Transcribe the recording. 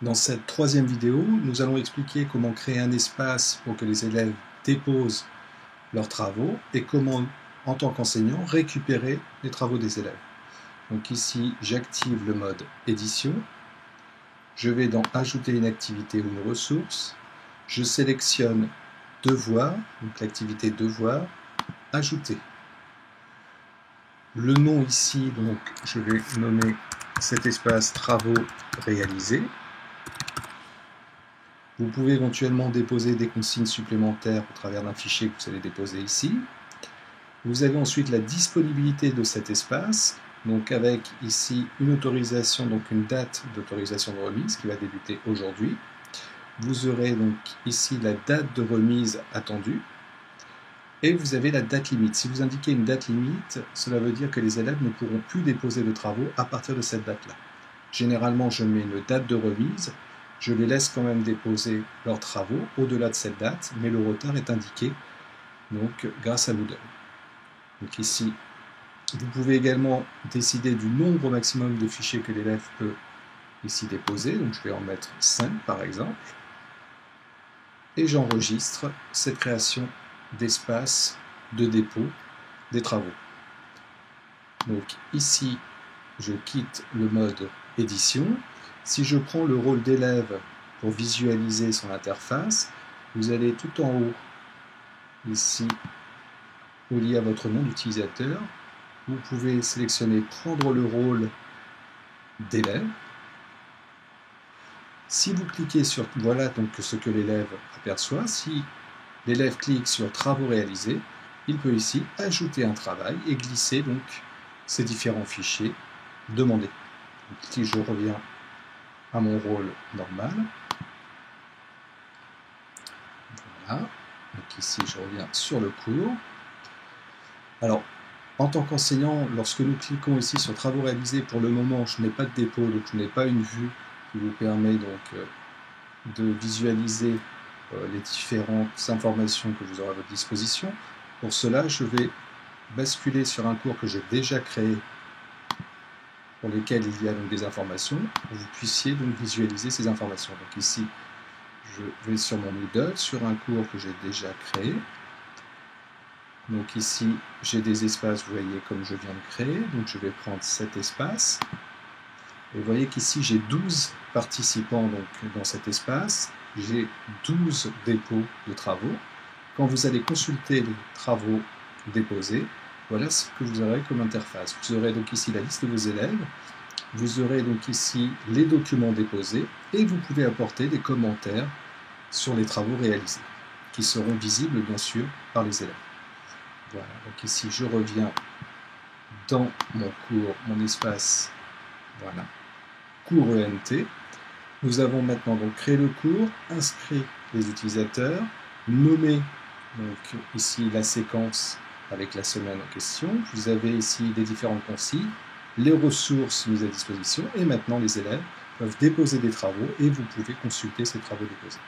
Dans cette troisième vidéo, nous allons expliquer comment créer un espace pour que les élèves déposent leurs travaux et comment, en tant qu'enseignant, récupérer les travaux des élèves. Donc ici, j'active le mode édition. Je vais dans ajouter une activité ou une ressource. Je sélectionne devoir, donc l'activité devoir, ajouter. Le nom ici, donc je vais nommer cet espace travaux réalisés. Vous pouvez éventuellement déposer des consignes supplémentaires au travers d'un fichier que vous allez déposer ici. Vous avez ensuite la disponibilité de cet espace, donc avec ici une autorisation, donc une date d'autorisation de remise qui va débuter aujourd'hui. Vous aurez donc ici la date de remise attendue et vous avez la date limite. Si vous indiquez une date limite, cela veut dire que les élèves ne pourront plus déposer de travaux à partir de cette date-là. Généralement, je mets une date de remise. Je les laisse quand même déposer leurs travaux au-delà de cette date, mais le retard est indiqué donc, grâce à Moodle. Donc ici, vous pouvez également décider du nombre maximum de fichiers que l'élève peut ici déposer. Donc je vais en mettre 5 par exemple. Et j'enregistre cette création d'espace de dépôt des travaux. Donc ici, je quitte le mode édition. Si je prends le rôle d'élève pour visualiser son interface, vous allez tout en haut, ici, où il y a votre nom d'utilisateur. Vous pouvez sélectionner prendre le rôle d'élève. Si vous cliquez sur voilà donc ce que l'élève aperçoit, si l'élève clique sur travaux réalisés, il peut ici ajouter un travail et glisser donc ces différents fichiers demandés. Donc, si je reviens à mon rôle normal, voilà, donc ici je reviens sur le cours. Alors, en tant qu'enseignant, lorsque nous cliquons ici sur travaux réalisés, pour le moment je n'ai pas de dépôt, donc je n'ai pas une vue qui vous permet donc de visualiser les différentes informations que vous aurez à votre disposition. Pour cela, je vais basculer sur un cours que j'ai déjà créé, pour lequel il y a donc des informations, pour que vous puissiez donc visualiser ces informations. Donc ici, je vais sur mon Moodle, sur un cours que j'ai déjà créé. Donc ici, j'ai des espaces, vous voyez, comme je viens de créer. Donc je vais prendre cet espace. Et vous voyez qu'ici, j'ai 12 participants donc, dans cet espace. J'ai 12 dépôts de travaux. Quand vous allez consulter les travaux déposés, voilà ce que vous aurez comme interface. Vous aurez donc ici la liste de vos élèves. Vous aurez donc ici les documents déposés. Et vous pouvez apporter des commentaires sur les travaux réalisés, qui seront visibles bien sûr par les élèves. Voilà, donc ici je reviens dans mon cours, mon espace, voilà, cours ENT. Nous avons maintenant donc créé le cours, inscrit les utilisateurs, nommé donc ici la séquence avec la semaine en question. Vous avez ici les différentes consignes, les ressources mises à disposition et maintenant les élèves peuvent déposer des travaux et vous pouvez consulter ces travaux déposés.